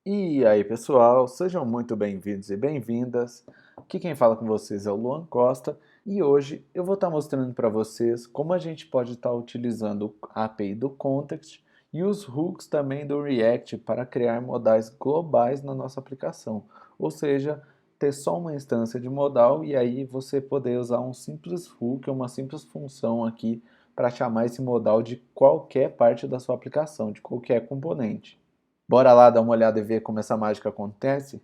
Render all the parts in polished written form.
E aí, pessoal, sejam muito bem-vindos e bem-vindas. Aqui quem fala com vocês é o Luan Costa e hoje eu vou estar mostrando para vocês como a gente pode estar utilizando a API do Context e os hooks também do React para criar modais globais na nossa aplicação. Ou seja, ter só uma instância de modal e aí você poder usar um simples hook, uma simples função aqui para chamar esse modal de qualquer parte da sua aplicação, de qualquer componente. Bora lá dar uma olhada e ver como essa mágica acontece?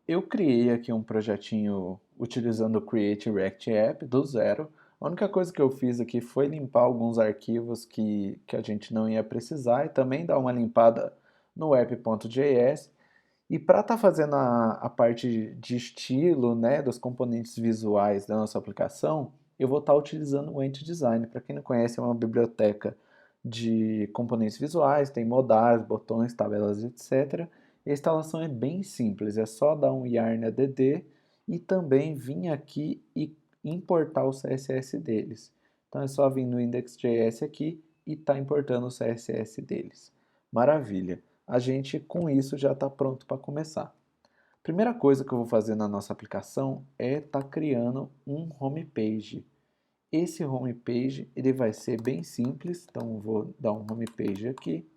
Eu criei aqui um projetinho utilizando o Create React App do zero. A única coisa que eu fiz aqui foi limpar alguns arquivos que a gente não ia precisar e também dar uma limpada no app.js. E para estar fazendo a parte de estilo, né, dos componentes visuais da nossa aplicação, eu vou estar utilizando o Ent Design. Para quem não conhece, é uma biblioteca de componentes visuais, tem modais, botões, tabelas, etc. E a instalação é bem simples, é só dar um yarn add e também vir aqui e importar o CSS deles. Então é só vir no index.js aqui e tá importando o CSS deles. Maravilha! A gente com isso já está pronto para começar. Primeira coisa que eu vou fazer na nossa aplicação é estar criando um homepage. Esse homepage ele vai ser bem simples, então eu vou dar um homepage aqui.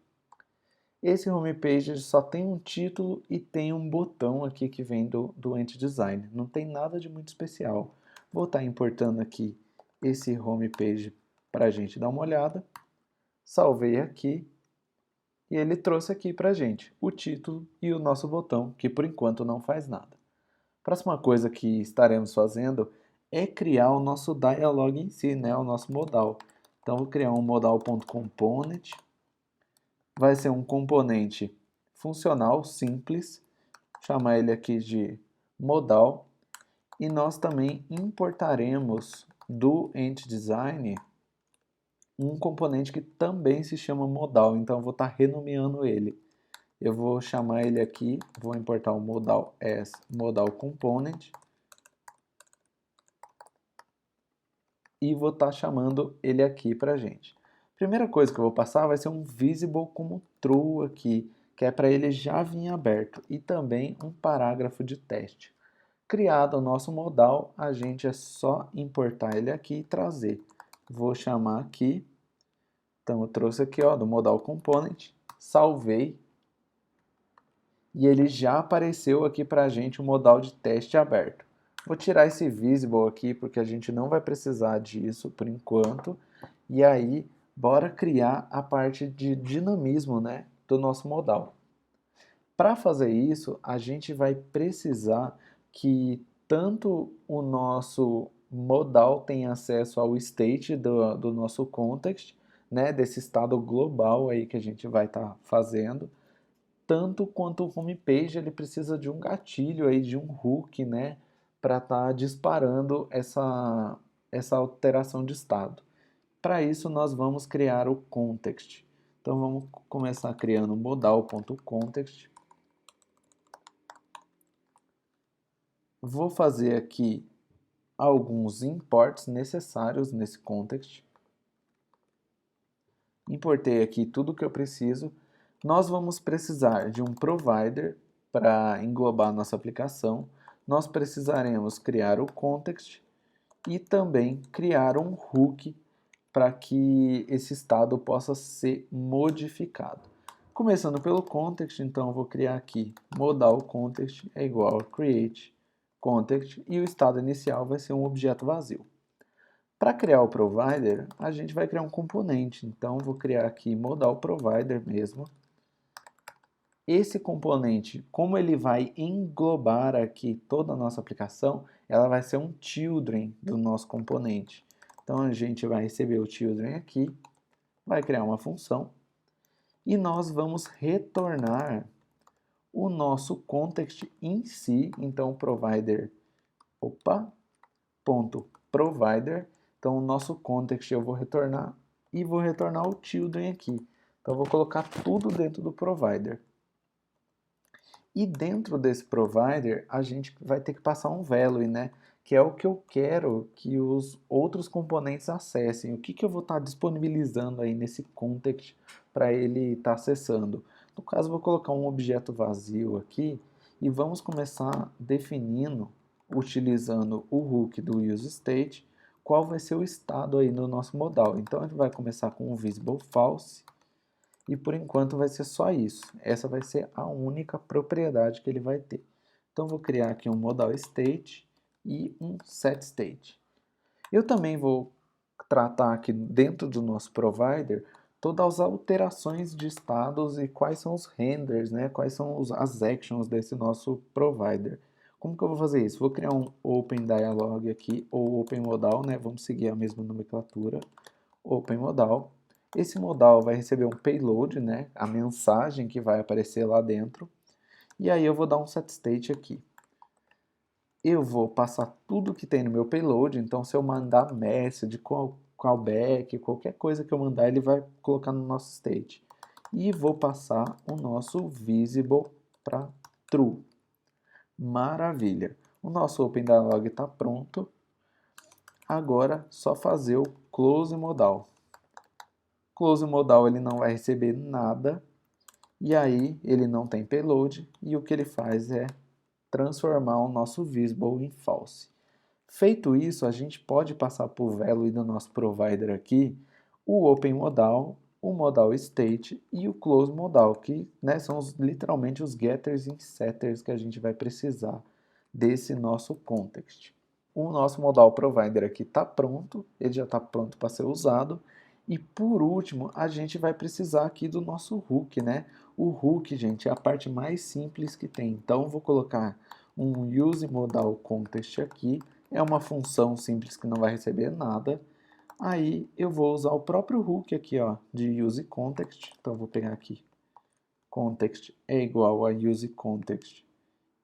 Esse homepage só tem um título e tem um botão aqui que vem do Ent Design. Não tem nada de muito especial. Vou estar importando aqui esse homepage para a gente dar uma olhada. Salvei aqui e ele trouxe aqui para a gente o título e o nosso botão, que por enquanto não faz nada. Próxima coisa que estaremos fazendo é criar o nosso dialog em si, né, o nosso modal. Então vou criar um modal.component, vai ser um componente funcional simples, chamar ele aqui de modal, e nós também importaremos do EntDesign um componente que também se chama modal, então eu vou estar renomeando ele. Eu vou chamar ele aqui, vou importar o modal as modal component e vou estar chamando ele aqui para a gente. Primeira coisa que eu vou passar vai ser um visible como true aqui, que é para ele já vir aberto, e também um parágrafo de teste. Criado o nosso modal, a gente é só importar ele aqui e trazer. Vou chamar aqui, então eu trouxe aqui ó, do modal component, salvei, e ele já apareceu aqui para a gente o modal de teste aberto. Vou tirar esse visible aqui porque a gente não vai precisar disso por enquanto. E aí, bora criar a parte de dinamismo, né, do nosso modal. Para fazer isso, a gente vai precisar que tanto o nosso modal tenha acesso ao state do nosso context, né, desse estado global aí que a gente vai estar fazendo, tanto quanto o homepage ele precisa de um gatilho aí, de um hook, né, para estar disparando essa alteração de estado. Para isso nós vamos criar o context. Então vamos começar criando modal.context. Vou fazer aqui alguns imports necessários nesse context. Importei aqui tudo que eu preciso. Nós vamos precisar de um provider para englobar nossa aplicação. Nós precisaremos criar o context e também criar um hook para que esse estado possa ser modificado. Começando pelo context, então eu vou criar aqui modal context é igual a create context e o estado inicial vai ser um objeto vazio. Para criar o provider, a gente vai criar um componente. Então, vou criar aqui modal provider mesmo. Esse componente, como ele vai englobar aqui toda a nossa aplicação, ela vai ser um children do nosso componente. Então, a gente vai receber o children aqui, vai criar uma função e nós vamos retornar o nosso context em si. Então, provider, ponto provider. Então, o nosso context eu vou retornar e vou retornar o children aqui. Então, eu vou colocar tudo dentro do provider. E dentro desse provider, a gente vai ter que passar um value, né? Que é o que eu quero que os outros componentes acessem. O que eu vou estar disponibilizando aí nesse context para ele estar acessando? No caso, eu vou colocar um objeto vazio aqui e vamos começar definindo, utilizando o hook do useState, qual vai ser o estado aí no nosso modal. Então, a gente vai começar com o visibleFalse e por enquanto vai ser só isso. Essa vai ser a única propriedade que ele vai ter. Então, vou criar aqui um modalState e um setState. Eu também vou tratar aqui dentro do nosso provider todas as alterações de estados e quais são os renders, né? Quais são as actions desse nosso provider. Como que eu vou fazer isso? Vou criar um OpenDialog aqui, ou OpenModal, né? Vamos seguir a mesma nomenclatura, OpenModal. Esse modal vai receber um payload, né? A mensagem que vai aparecer lá dentro. E aí eu vou dar um setState aqui. Eu vou passar tudo que tem no meu payload, então se eu mandar message, callback, qualquer coisa que eu mandar, ele vai colocar no nosso state. E vou passar o nosso visible para true. Maravilha! O nosso OpenDialog está pronto. Agora, só fazer o close modal. Close modal ele não vai receber nada, e aí ele não tem payload, e o que ele faz é transformar o nosso visible em false. Feito isso, a gente pode passar para o value do nosso provider aqui, o OpenModal, o ModalState e o CloseModal, que né, são literalmente os getters e setters que a gente vai precisar desse nosso context. O nosso modal provider aqui está pronto, ele já está pronto para ser usado. E por último, a gente vai precisar aqui do nosso hook, né? O hook, gente, é a parte mais simples que tem. Então, vou colocar um useModalContext aqui. É uma função simples que não vai receber nada. Aí, eu vou usar o próprio hook aqui, ó, de useContext. Então, vou pegar aqui. Context é igual a useContext.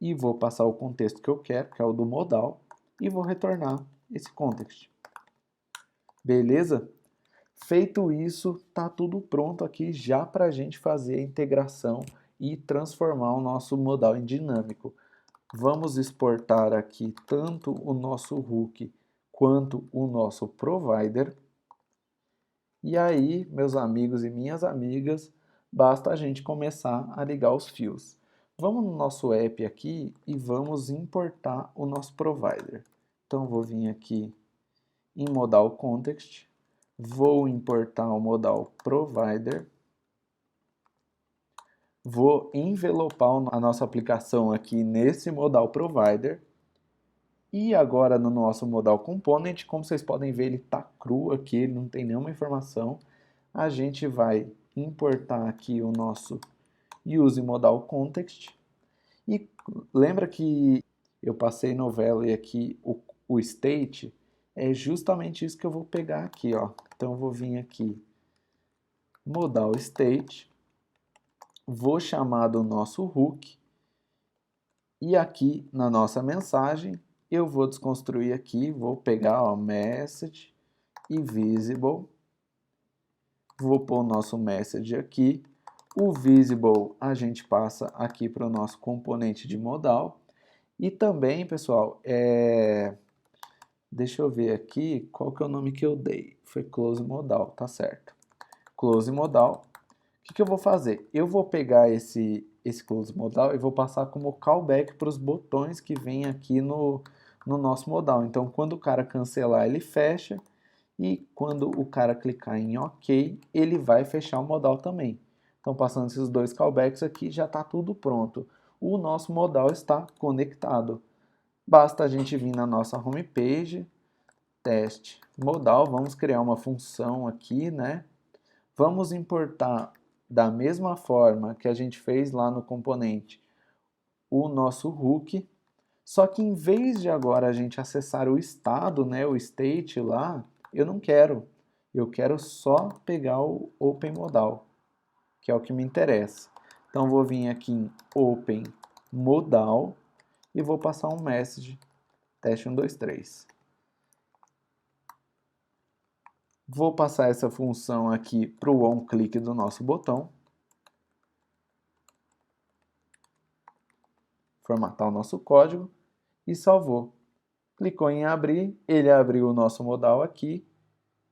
E vou passar o contexto que eu quero, que é o do modal. E vou retornar esse context. Beleza? Feito isso, tá tudo pronto aqui já para a gente fazer a integração e transformar o nosso modal em dinâmico. Vamos exportar aqui tanto o nosso hook quanto o nosso provider. E aí, meus amigos e minhas amigas, basta a gente começar a ligar os fios. Vamos no nosso app aqui e vamos importar o nosso provider. Então, vou vir aqui em modal context, vou importar o modal provider, vou envelopar a nossa aplicação aqui nesse modal provider, e agora no nosso modal component, como vocês podem ver, ele está cru aqui, ele não tem nenhuma informação. A gente vai importar aqui o nosso useModalContext, e lembra que eu passei no value aqui o state, é justamente isso que eu vou pegar aqui, ó. Então eu vou vir aqui, ModalState, vou chamar do nosso hook, e aqui na nossa mensagem eu vou desconstruir aqui, vou pegar ó, message e visible, vou pôr o nosso message aqui, o visible a gente passa aqui para o nosso componente de modal, e também, pessoal, deixa eu ver aqui qual que é o nome que eu dei. Foi close modal, tá certo. Close modal. O que eu vou fazer? Eu vou pegar esse close modal e vou passar como callback para os botões que vem aqui no nosso modal. Então, quando o cara cancelar, ele fecha. E quando o cara clicar em OK, ele vai fechar o modal também. Então, passando esses dois callbacks aqui, já está tudo pronto. O nosso modal está conectado. Basta a gente vir na nossa homepage, teste modal, vamos criar uma função aqui, né? Vamos importar da mesma forma que a gente fez lá no componente o nosso hook, só que em vez de agora a gente acessar o estado, né, o state lá, eu não quero. Eu quero só pegar o OpenModal, que é o que me interessa. Então vou vir aqui em OpenModal e vou passar um message teste 1, 2, 3. Vou passar essa função aqui para o onClick do nosso botão. Formatar o nosso código e salvou. Clicou em abrir, ele abriu o nosso modal aqui.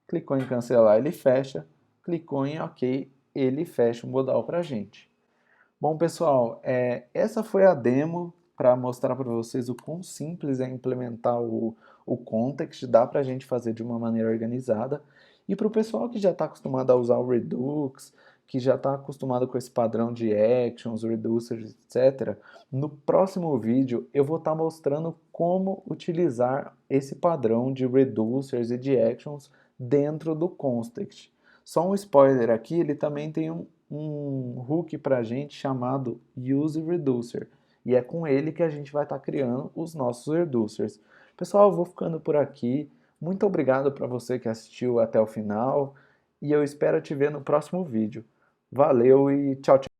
Clicou em cancelar, ele fecha. Clicou em OK, ele fecha o modal para a gente. Bom, pessoal, essa foi a demo para mostrar para vocês o quão simples é implementar o Context, dá para a gente fazer de uma maneira organizada. E para o pessoal que já está acostumado a usar o Redux, que já está acostumado com esse padrão de actions, reducers, etc., no próximo vídeo eu vou estar mostrando como utilizar esse padrão de reducers e de actions dentro do Context. Só um spoiler aqui, ele também tem um hook para a gente chamado Use Reducer. E é com ele que a gente vai estar criando os nossos reducers. Pessoal, eu vou ficando por aqui. Muito obrigado para você que assistiu até o final. E eu espero te ver no próximo vídeo. Valeu e tchau, tchau.